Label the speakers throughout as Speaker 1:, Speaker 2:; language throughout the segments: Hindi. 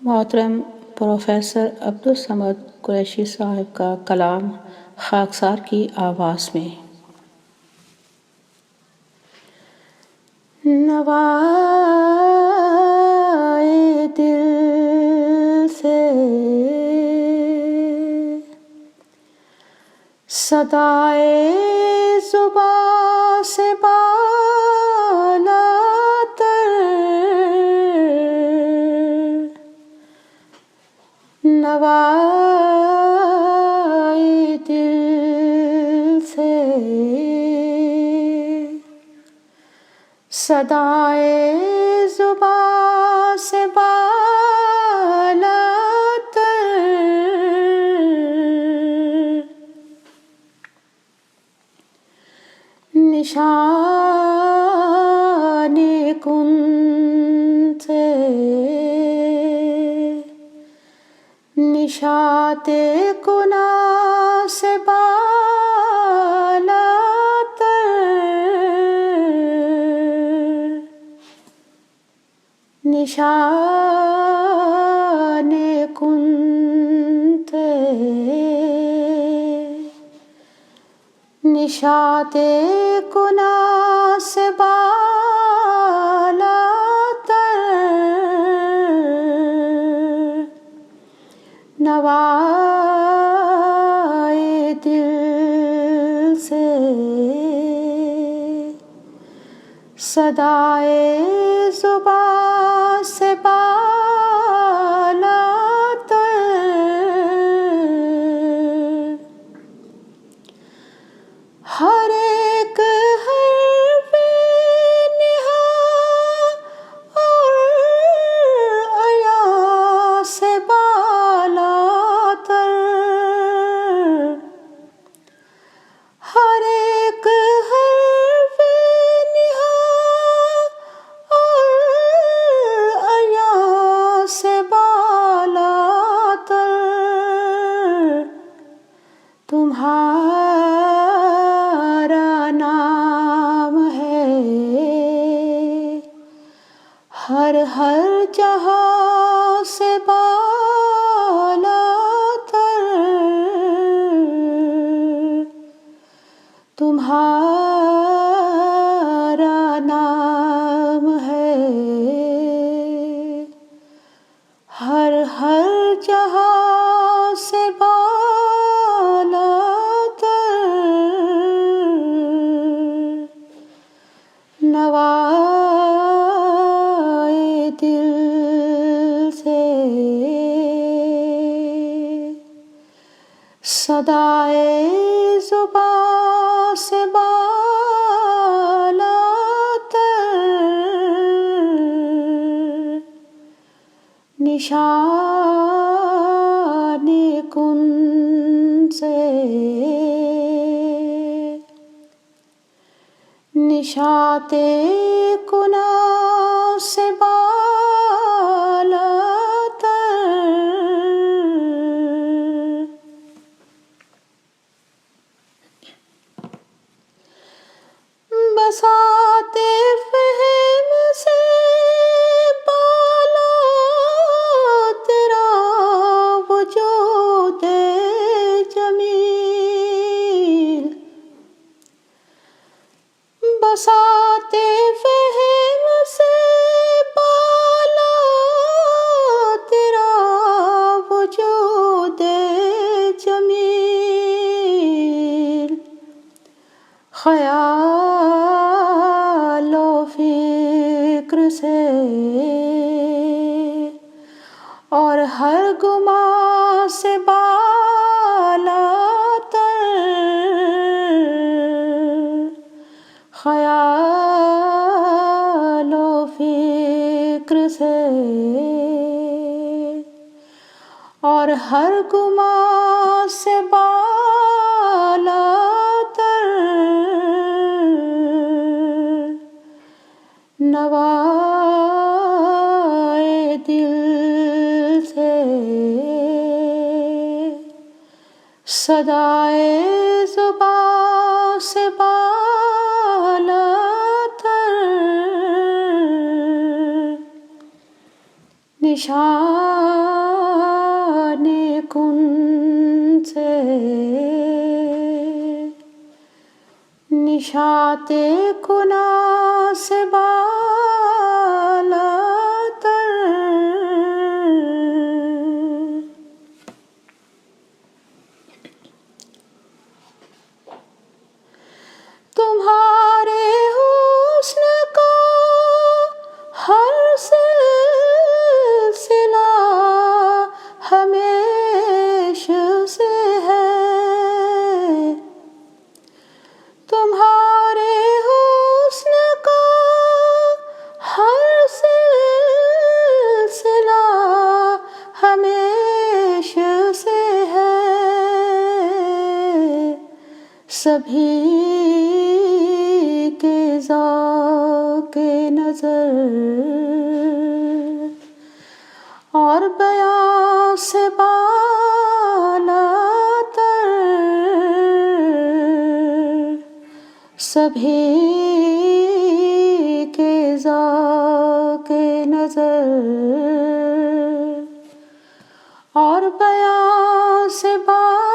Speaker 1: मोहतरम प्रोफेसर अब्दुल समद कुरैशी साहब का कलाम खाकसार की आवाज़ में। नवाए दिल से सदाए ज़ुबां से बालातर, नवाए दिल से सदाए ज़ुबां से बालातर, निशाने कुन से निशाते कुना से बालातर, निशाने कुन थे निशाते कुना से बालातर, नवाए दिल से सदाए ज़ुबां से बालातर, हर एक हर्फ़े निहा और अया से बालातर, हर एक हर्फ़े निहा और अया से बालातर, तुम्हारा नाम है हर हर जहाँ से बालातर, तुम्हारा नाम है हर हर जहाँ से बालातर, नवाए दिल से सदाए ज़ुबां से बालातर, निशाने कुन से निशाते कुना से बालातर, बसाते फ़हम से पाला तेरा वजूद जमील, बसाते फ़हम से पाला तेरा वजूद जमील, ख़याल व फ़िक्र से और हर गुमा से बालातर, ख़याल व फ़िक्र से और हर गुमा से बालातर, नवाए दिल से सदाए ज़ुबां से बालातर, निशाने कुन से निशाते कुना से बालातर तुम्हारे हुस्न का हर सिलसिला हमेशा से है। तुम्हारे हुस्न का हर सिलसिला हमेशा से है। सभी के ज़ौक़े नज़र और बयां से बालातर सभी के ज़ौक़े नज़र और बयां से बालातर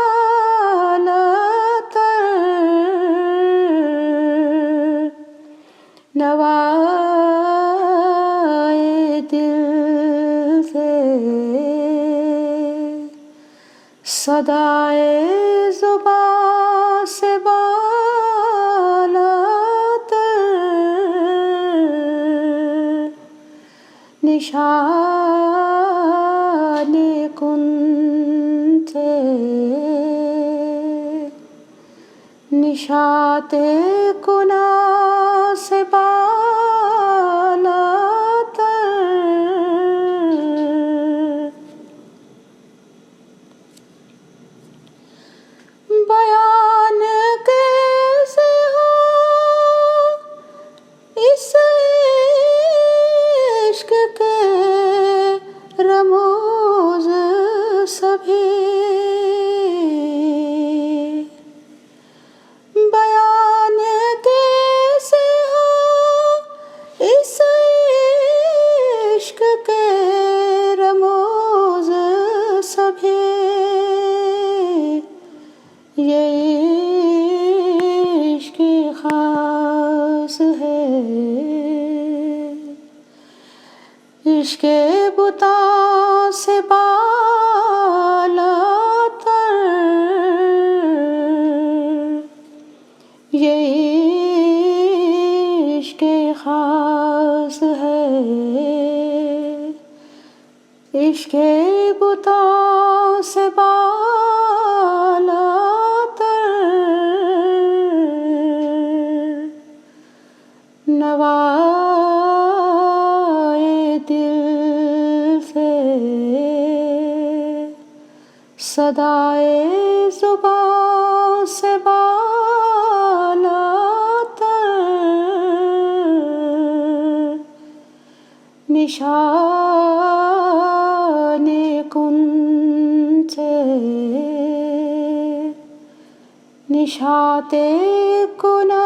Speaker 1: नवाए दिल से सदाए ज़ुबां से बालातर निशाने कुन थे निशाते कुना से बालातर बयान कैसे हो इस इश्क के रमूज़ सभी। बयान कैसे हो इस इश्क के रमूज़ सभी। ये इश्क ख़ास है इश्क़े बुता से बालातर। ये इश्क़ ख़ास है इश्क़े बुता से बालातर नवाए दिल से सदाए ज़ुबां से बालातर निशाने कुन से निशाते कुना